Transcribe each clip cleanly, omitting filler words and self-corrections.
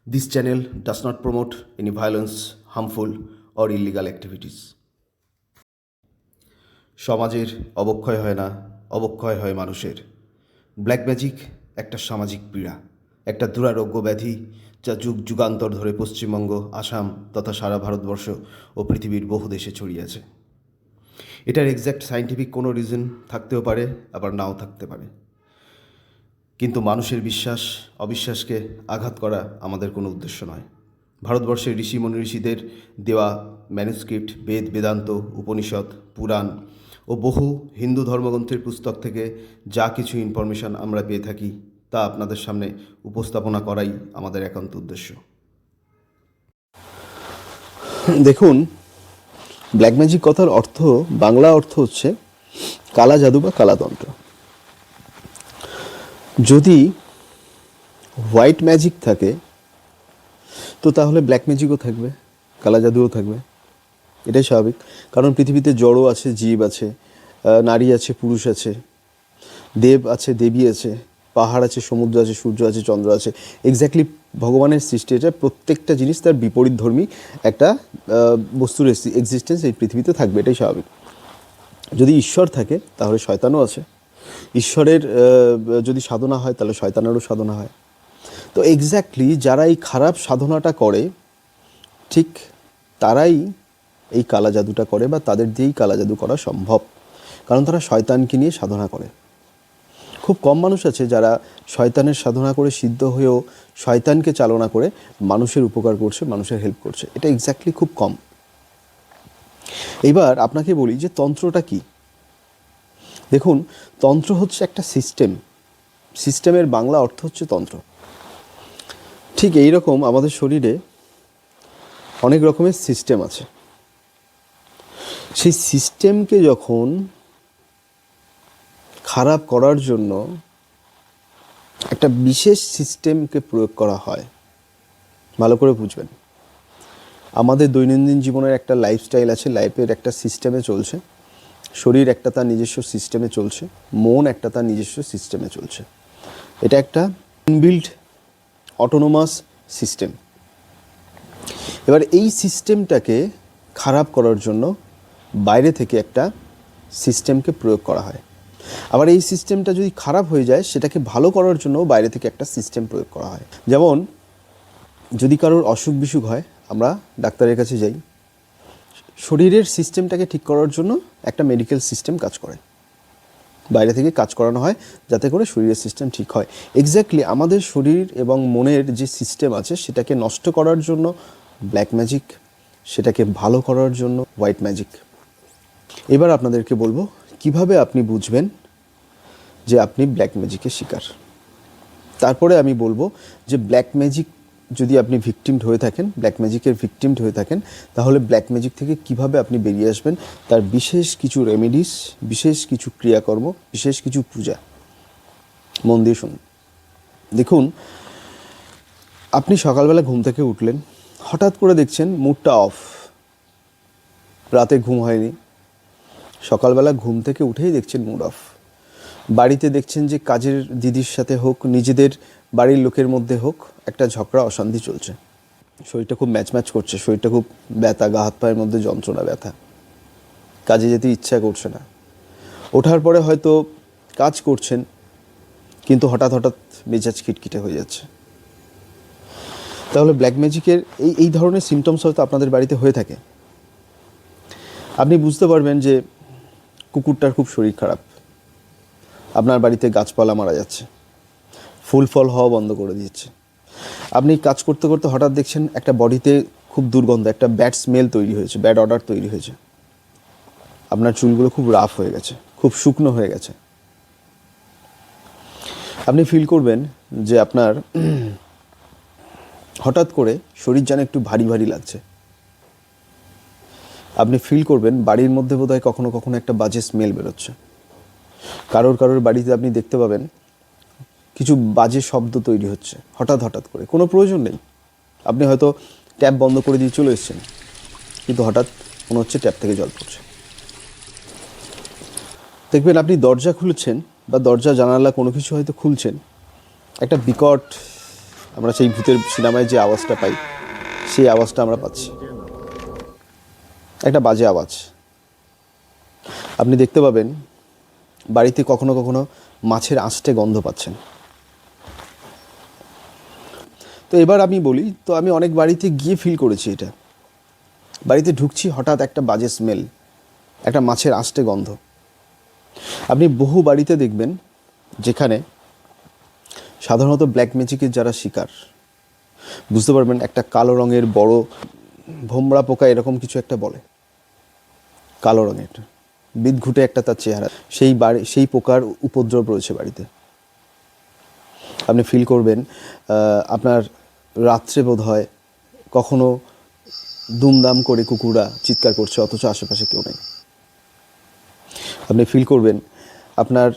This channel does not promote any violence, harmful, or illegal activities. সমাজের অবক্ষয় হয় না, অবক্ষয় হয় মানুষের। ব্ল্যাক ম্যাজিক একটা সামাজিক পীড়া, একটা দুরারোগ্য ব্যাধি যা যুগ যুগান্তর ধরে পশ্চিমবঙ্গ, আসাম তথা সারা ভারতবর্ষ ও পৃথিবীর বহু দেশে ছড়িয়ে আছে। এটার এক্স্যাক্ট সায়েন্টিফিক কোনো রিজন থাকতেও পারে, আবার নাও থাকতে পারে, কিন্তু মানুষের বিশ্বাস অবিশ্বাসকে আঘাত করা আমাদের কোনো উদ্দেশ্য নয়। ভারতবর্ষের ঋষিদের দেওয়া ম্যানুস্ক্রিপ্ট, বেদ, বেদান্ত, উপনিষদ, পুরাণ ও বহু হিন্দু ধর্মগ্রন্থের পুস্তক থেকে যা কিছু ইনফরমেশন আমরা পেয়ে থাকি তা আপনাদের সামনে উপস্থাপনা করাই আমাদের একান্ত উদ্দেশ্য। দেখুন, ব্ল্যাক ম্যাজিক কথার অর্থ, বাংলা অর্থ হচ্ছে কালা জাদু বা কালাতন্ত্র। যদি হোয়াইট ম্যাজিক থাকে তো তাহলে ব্ল্যাক ম্যাজিকও থাকবে, কালা জাদুও থাকবে। এটাই স্বাভাবিক, কারণ পৃথিবীতে জড়ও আছে, জীব আছে, নারী আছে, পুরুষ আছে, দেব আছে, দেবী আছে, পাহাড় আছে, সমুদ্র আছে, সূর্য আছে, চন্দ্র আছে। এক্স্যাক্টলি ভগবানের সৃষ্টি। এটা প্রত্যেকটা জিনিস তার বিপরীতধর্মী একটা বস্তুর এক্সিস্টেন্স এই পৃথিবীতে থাকবে, এটাই স্বাভাবিক। যদি ঈশ্বর থাকে তাহলে শয়তানও আছে। ঈশ্বরের যদি সাধনা হয় তাহলে শয়তানেরও সাধনা হয়। তো এক্স্যাক্টলি যারা এই খারাপ সাধনাটা করে ঠিক তারাই এই কালা জাদুটা করে, বা তাদের দিয়েই কালা জাদু করা সম্ভব, কারণ তারা শয়তানকে নিয়ে সাধনা করে। খুব কম মানুষ আছে যারা শয়তানের সাধনা করে সিদ্ধ হয়েও শয়তানকে চালনা করে মানুষের উপকার করছে, মানুষের হেল্প করছে। এটা এক্স্যাক্টলি খুব কম। এইবার আপনাকে বলি যে তন্ত্রটা কি। দেখুন, তন্ত্র হচ্ছে একটা সিস্টেম। সিস্টেমের বাংলা অর্থ হচ্ছে তন্ত্র। ঠিক এই রকম আমাদের শরীরে অনেক রকমের সিস্টেম আছে। সেই সিস্টেমকে যখন খারাপ করার জন্য একটা বিশেষ সিস্টেমকে প্রয়োগ করা হয়, ভালো করে বুঝবেন। আমাদের দৈনন্দিন জীবনের একটা লাইফস্টাইল আছে, লাইফের একটা সিস্টেমে চলছে। শরীর একটা তার নিজস্ব সিস্টেমে চলছে, মন একটা তার নিজস্ব সিস্টেমে চলছে। এটা একটা ইনবিল্ট অটোনোমাস সিস্টেম। এবার এই সিস্টেমটাকে খারাপ করার জন্য বাইরে থেকে একটা সিস্টেমকে প্রয়োগ করা হয়। আবার এই সিস্টেমটা যদি খারাপ হয়ে যায় সেটাকে ভালো করার জন্য বাইরে থেকে একটা সিস্টেম প্রয়োগ করা হয়। যেমন যদি কারোর অসুখ বিসুখ হয়, আমরা ডাক্তারের কাছে যাই। শরীরের সিস্টেমটাকে ঠিক করার জন্য একটা মেডিকেল সিস্টেম কাজ করে, বাইরে থেকে কাজ করানো হয় যাতে করে শরীরের সিস্টেম ঠিক হয়। এক্স্যাক্টলি আমাদের শরীর এবং মনের যে সিস্টেম আছে সেটাকে নষ্ট করার জন্য ব্ল্যাক ম্যাজিক, সেটাকে ভালো করার জন্য হোয়াইট ম্যাজিক। এবার আপনাদেরকে বলবো কিভাবে আপনি বুঝবেন যে আপনি ব্ল্যাক ম্যাজিকের শিকার। তারপরে আমি বলবো যে ব্ল্যাক ম্যাজিক যদি আপনি ভিকটিমড হয়ে থাকেন, ব্ল্যাক ম্যাজিকের ভিকটিমড হয়ে থাকেন, তাহলে ব্ল্যাক ম্যাজিক থেকে কিভাবে আপনি বেরিয়ে আসবেন, তার বিশেষ কিছু রেমেডিস, বিশেষ কিছু ক্রিয়াকর্ম, বিশেষ কিছু পূজা। মন দিয়ে শুনুন। দেখুন, আপনি সকালবেলা ঘুম থেকে উঠলেন, হঠাৎ করে দেখছেন মুডটা অফ, রাতে ঘুম হয়নি, সকালবেলা ঘুম থেকে উঠেই দেখছেন মুড অফ। বাড়িতে দেখছেন যে কাজের দিদির সাথে হোক, নিজেদের বাড়ির লোকের মধ্যে হোক, একটা ঝগড়া অশান্তি চলছে। শরীরটা খুব ম্যাচ করছে, শরীরটা খুব ব্যথা, গা হাত পায়ের মধ্যে যন্ত্রণা, ব্যথা, কাজে যেতে ইচ্ছা করছে না। ওঠার পরে হয়তো কাজ করছেন কিন্তু হঠাৎ হঠাৎ মেজাজ খিটখিটে হয়ে যাচ্ছে। তাহলে ব্ল্যাক ম্যাজিকের এই ধরনের সিমটমস হয়তো আপনাদের বাড়িতে হয়ে থাকে। আপনি বুঝতে পারবেন যে কুকুরটার খুব শরীর খারাপ, আপনার বাড়িতে গাছপালা মারা যাচ্ছে, ফুল ফল হওয়া বন্ধ করে দিচ্ছে। আপনি কাজ করতে করতে হঠাৎ দেখছেন একটা বডিতে খুব দুর্গন্ধ, একটা ব্যাড স্মেল তৈরি হয়েছে, ব্যাড অর্ডার তৈরি হয়েছে। আপনার চুলগুলো খুব রাফ হয়ে গেছে, খুব শুকনো হয়ে গেছে। আপনি ফিল করবেন যে আপনার হঠাৎ করে শরীর যেন একটু ভারী ভারী লাগছে। আপনি ফিল করবেন বাড়ির মধ্যে বোধহয় কখনো কখনো একটা বাজে স্মেল বেরোচ্ছে। কারোর বাড়িতে আপনি দেখতে পাবেন কিছু বাজে শব্দ তৈরি হচ্ছে হঠাৎ হঠাৎ করে, কোনো প্রয়োজন নেই। আপনি হয়তো ট্যাপ বন্ধ করে দিয়ে চলে এসেছেন, কিন্তু হঠাৎ মনে হচ্ছে ট্যাপ থেকে জল পড়ছে। দেখবেন আপনি দরজা খুলছেন বা দরজা জানালা কোনো কিছু হয়তো খুলছেন, একটা বিকট আমরা সেই ভূতের সিনেমায় যে আওয়াজটা পাই সেই আওয়াজটা আমরা পাচ্ছি, একটা বাজে আওয়াজ। আপনি দেখতে পাবেন বাড়িতে কখনো কখনো মাছের আঁশটে গন্ধ পাচ্ছেন। তো এবার আমি বলি, তো আমি অনেক বাড়িতে গিয়ে ফিল করেছি এটা। বাড়িতে ঢুকছি, হঠাৎ একটা বাজে স্মেল, একটা মাছের আঁশটে গন্ধ। আপনি বহু বাড়িতে দেখবেন যেখানে সাধারণত ব্ল্যাক ম্যাজিকের যারা শিকার, বুঝতে পারবেন একটা কালো রঙের বড় ভোমরা পোকা এরকম কিছু একটা বলে, কালো রঙের বিদঘুটে একটা তার চেহারা, সেই পোকার উপদ্রব রয়েছে বাড়িতে। আপনি ফিল করবেন আপনার রাত্রে বোধ হয় কখনো দুমদাম করে কুকুররা চিৎকার করছে অথচ আশেপাশে কেউ নেই। আপনি ফিল করবেন আপনার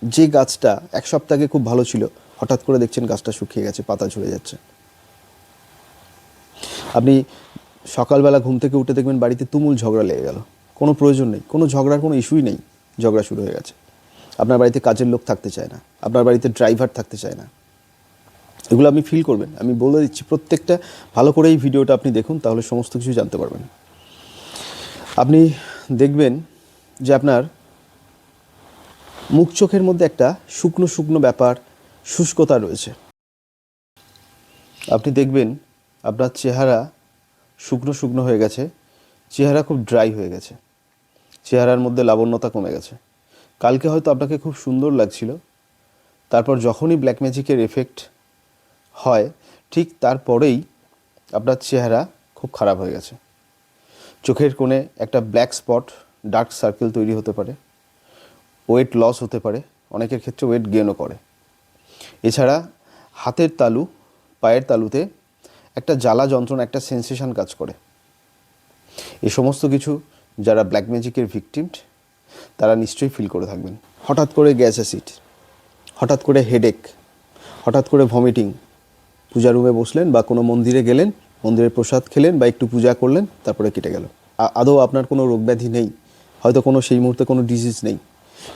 যে গাছটা এক সপ্তাহ আগে খুব ভালো ছিল, হঠাৎ করে দেখছেন গাছটা শুকিয়ে গেছে, পাতা ঝরে যাচ্ছে। আপনি সকালবেলা ঘুম থেকে উঠে দেখবেন বাড়িতে তুমুল ঝগড়া লেগে গেল, কোনো প্রয়োজন নেই, কোনো ঝগড়ার কোনো ইস্যুই নেই, ঝগড়া শুরু হয়ে গেছে। আপনার বাড়িতে কাজের লোক থাকতে চায় না, আপনার বাড়িতে ড্রাইভার থাকতে চায় না। এগুলো আপনি ফিল করবেন, আমি বলে দিচ্ছি। প্রত্যেকটা ভালো করে এই ভিডিওটা আপনি দেখুন, তাহলে সমস্ত কিছু জানতে পারবেন। আপনি দেখবেন যে আপনার মুখ চোখের মধ্যে একটা শুকনো শুকনো ব্যাপার, শুষ্কতা রয়েছে। আপনি দেখবেন আপনার চেহারা শুকনো শুকনো হয়ে গেছে, চেহারা খুব ড্রাই হয়ে গেছে, চেহারার মধ্যে লাবণ্যতা কমে গেছে। কালকে হয়তো আপনাকে খুব সুন্দর লাগছিল, তারপর যখনই ব্ল্যাক ম্যাজিকের এফেক্ট হয় ঠিক তারপরেই আপনার চেহারা খুব খারাপ হয়ে গেছে। চোখের কোণে একটা ব্ল্যাক স্পট, ডার্ক সার্কেল তৈরি হতে পারে, ওয়েট লস হতে পারে, অনেকের ক্ষেত্রে ওয়েট গেইনও করে। এছাড়া হাতের তালু, পায়ের তালুতে একটা জ্বালা যন্ত্রণা, একটা সেন্সেশন কাজ করে। এই সমস্ত কিছু যারা ব্ল্যাক ম্যাজিকের ভিকটিম তারা নিশ্চয়ই ফিল করে থাকবেন। হঠাৎ করে গ্যাস অ্যাসিড, হঠাৎ করে হেডেক, হঠাৎ করে ভমিটিং। পূজা রুমে বসলেন বা কোনো মন্দিরে গেলেন, মন্দিরের প্রসাদ খেলেন বা একটু পূজা করলেন, তারপরে কেটে গেল। আদৌ আপনার কোনো রোগ ব্যাধি নেই, হয়তো কোনো সেই মুহূর্তে কোনো ডিজিজ নেই,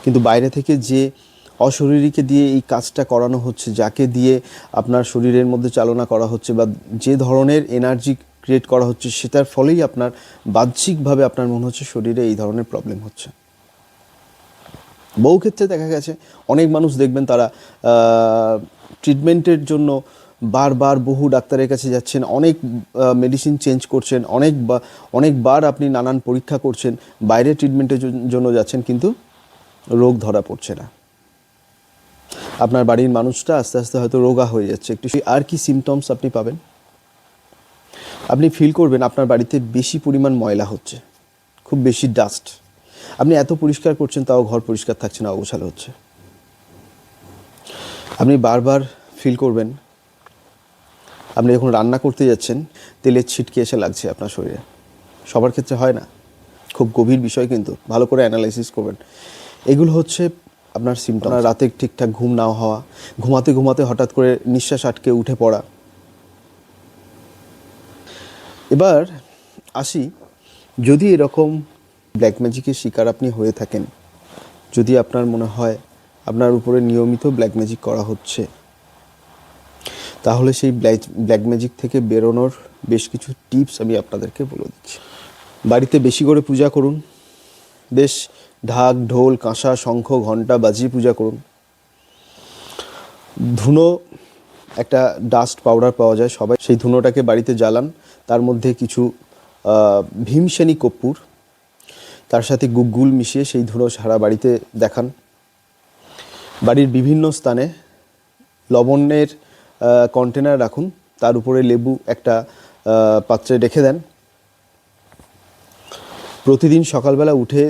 কিন্তু বাইরে থেকে যে অশরীরীকে দিয়ে এই কাজটা করানো হচ্ছে, যাকে দিয়ে আপনার শরীরের মধ্যে চালনা করা হচ্ছে বা যে ধরনের এনার্জি ক্রিয়েট করা হচ্ছে, সেটার ফলেই আপনার বাহ্যিকভাবে আপনার মনে হচ্ছে শরীরে এই ধরনের প্রবলেম হচ্ছে। বহু ক্ষেত্রে দেখা গেছে অনেক মানুষ দেখবেন তারা ট্রিটমেন্টের জন্য বারবার বহু ডাক্তারের কাছে যাচ্ছেন, অনেক মেডিসিন চেঞ্জ করছেন, অনেকবার আপনি নানান পরীক্ষা করছেন, বাইরে ট্রিটমেন্টের জন্য যাচ্ছেন, কিন্তু রোগ ধরা পড়ছে না। আপনার বাড়ির মানুষটা আস্তে আস্তে হয়তো রোগা হয়ে যাচ্ছে। একটু আর কি সিমটমস আপনি পাবেন? আপনি ফিল করবেন আপনার বাড়িতে বেশি পরিমাণ ময়লা হচ্ছে, খুব বেশি ডাস্ট। আপনি এত পরিষ্কার করছেন তাও ঘর পরিষ্কার থাকছে না, অগোছালো হচ্ছে। আপনি বারবার ফিল করবেন আপনি যখন রান্না করতে যাচ্ছেন তেলের ছিটকে এসে লাগছে আপনার শরীরে। সবার ক্ষেত্রে হয় না, খুব গভীর বিষয়, কিন্তু ভালো করে অ্যানালাইসিস করবেন। এগুলো হচ্ছে আপনার সিমটম। রাতে ঠিকঠাক ঘুম না হওয়া, ঘুমাতে ঘুমাতে হঠাৎ করে নিঃশ্বাস আটকে উঠে পড়া। এবার আসি, যদি এরকম ব্ল্যাক ম্যাজিকের শিকার আপনি হয়ে থাকেন, যদি আপনার মনে হয় আপনার উপরে নিয়মিত ব্ল্যাক ম্যাজিক করা হচ্ছে, তাহলে সেই ব্ল্যাক ম্যাজিক থেকে বেরোনোর বেশ কিছু টিপস আমি আপনাদেরকে বলে দিচ্ছি। বাড়িতে বেশি করে পূজা করুন, বেশ ঢাক ঢোল কাঁসা শঙ্খ ঘণ্টা বাজিয়ে পূজা করুন। ধুনো, একটা ডাস্ট পাউডার পাওয়া যায়, সবাই সেই ধুনোটাকে বাড়িতে জ্বালান, তার মধ্যে কিছু ভীমসেনী কর্পূর, তার সাথে গুগ্গুল মিশিয়ে সেই ধুনো সারা বাড়িতে দেখান। বাড়ির বিভিন্ন স্থানে লবণের কন্টেনার রাখুন, তার উপরে লেবু একটা পাত্রে রেখে দেন। প্রতিদিন সকালবেলা উঠে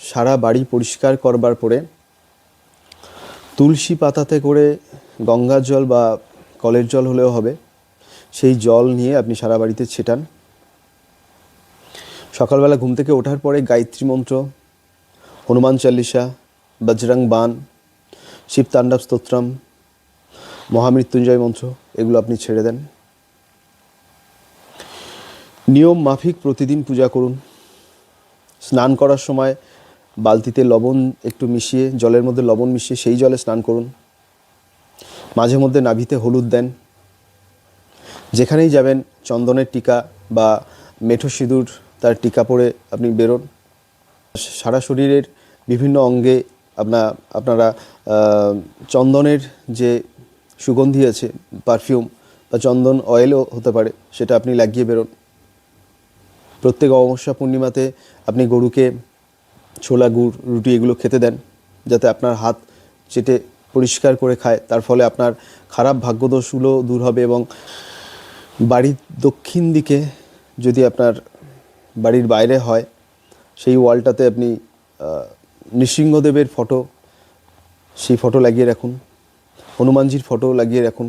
সারা বাড়ি পরিষ্কার করবার পরে তুলসী পাতাতে করে গঙ্গার জল বা কলের জল হলেও হবে, সেই জল নিয়ে আপনি সারা বাড়িতে ছেটান। সকালবেলা ঘুম থেকে ওঠার পরে গায়ত্রী মন্ত্র, হনুমান চালিসা, বজরং বাণ, শিব তাণ্ডব স্তোত্রম, মহামৃত্যুঞ্জয় মন্ত্র, এগুলো আপনি ছেড়ে দেন। নিয়ম মাফিক প্রতিদিন পূজা করুন। স্নান করার সময় বালতিতে লবণ একটু মিশিয়ে, জলের মধ্যে লবণ মিশিয়ে সেই জলে স্নান করুন। মাঝে মধ্যে নাভিতে হলুদ দেন, যেখানেই যাবেন চন্দনের টিকা বা মেঠো সিঁদুর তার টিকা পরে আপনি বেরোন। সারা শরীরের বিভিন্ন অঙ্গে আপনারা চন্দনের যে সুগন্ধি আছে, পারফিউম বা চন্দন অয়েলও হতে পারে, সেটা আপনি লাগিয়ে বেরোন। প্রত্যেক অমাবস্যা পূর্ণিমাতে আপনি গরুকে ছোলা, গুড়, রুটি এগুলো খেতে দেন, যাতে আপনার হাত চেটে পরিষ্কার করে খায়। তার ফলে আপনার খারাপ ভাগ্যদোষগুলো দূর হবে। এবং বাড়ির দক্ষিণ দিকে যদি আপনার বাড়ির বাইরে হয়, সেই ওয়ালটাতে আপনি নৃসিংহদেবের ফটো, সেই ফটো লাগিয়ে রাখুন। হনুমানজির ফটো লাগিয়ে রাখুন।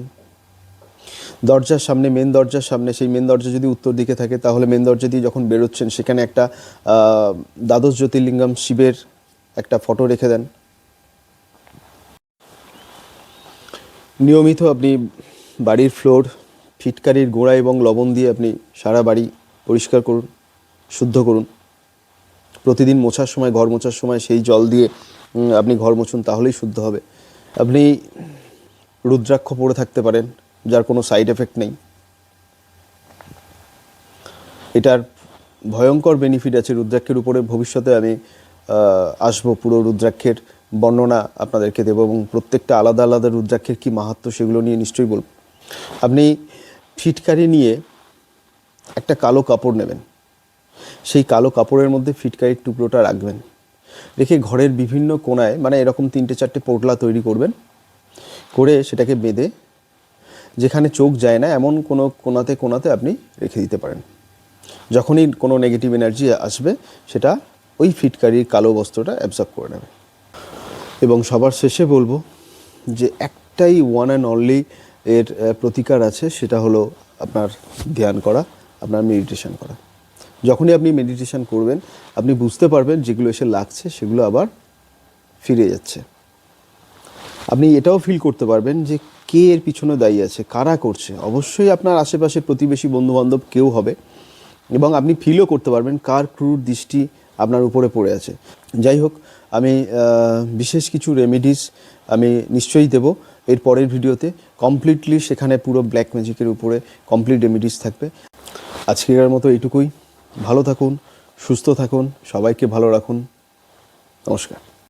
দরজার সামনে, মেন দরজার সামনে, সেই মেন দরজা যদি উত্তর দিকে থাকে, তাহলে মেন দরজা দিয়ে যখন বেরোচ্ছেন সেখানে একটা দ্বাদশ জ্যোতির্লিঙ্গম শিবের একটা ফটো রেখে দেন। নিয়মিত আপনি বাড়ির ফ্লোর ফিটকারির গোড়া এবং লবণ দিয়ে আপনি সারা বাড়ি পরিষ্কার করুন, শুদ্ধ করুন। প্রতিদিন মোছার সময়, ঘর মোছার সময় সেই জল দিয়ে আপনি ঘর মুছুন, তাহলেই শুদ্ধ হবে। আপনি রুদ্রাক্ষ পরে থাকতে পারেন, যার কোনো সাইড এফেক্ট নেই। এটার ভয়ঙ্কর বেনিফিট আছে রুদ্রাক্ষের উপরে। ভবিষ্যতে আমি আসবো, পুরো রুদ্রাক্ষের বর্ণনা আপনাদেরকে দেবো এবং প্রত্যেকটা আলাদা আলাদা রুদ্রাক্ষের কী মাহাত্ম্য সেগুলো নিয়ে নিশ্চয়ই বলব। আপনি ফিটকারি নিয়ে একটা কালো কাপড় নেবেন, সেই কালো কাপড়ের মধ্যে ফিটকারির টুকরোটা রাখবেন, রেখে ঘরের বিভিন্ন কোণায়, মানে এরকম 3-4টে পোটলা তৈরি করবেন, করে সেটাকে বেঁধে যেখানে চোখ যায় না এমন কোনো কোণাতে আপনি রেখে দিতে পারেন। যখনই কোনো নেগেটিভ এনার্জি আসবে, সেটা ওই ফিটকারির কালো বস্ত্রটা অ্যাবজর্ব করে নেবে। এবং সবার শেষে বলবো যে একটাই ওয়ান অ্যান্ড অনলি এর প্রতিকার আছে, সেটা হলো আপনার ধ্যান করা, আপনার মেডিটেশন করা। যখনই আপনি মেডিটেশন করবেন, আপনি বুঝতে পারবেন যেগুলো এসে লাগছে সেগুলো আবার ফিরে যাচ্ছে। আপনি এটাও ফিল করতে পারবেন যে কে এর পিছনে দায়ী আছে, কারা করছে। অবশ্যই আপনার আশেপাশে প্রতিবেশী, বন্ধুবান্ধব কেউ হবে, এবং আপনি ফিলও করতে পারবেন কার ক্রূর দৃষ্টি আপনার উপরে পড়ে আছে। যাই হোক, আমি বিশেষ কিছু রেমেডিস আমি নিশ্চয়ই দেবো এর পরের ভিডিওতে কমপ্লিটলি। সেখানে পুরো ব্ল্যাক ম্যাজিকের উপরে কমপ্লিট রেমেডিস থাকবে। আজকের মতো এইটুকুই। ভালো থাকুন, সুস্থ থাকুন, সবাইকে ভালো রাখুন। নমস্কার।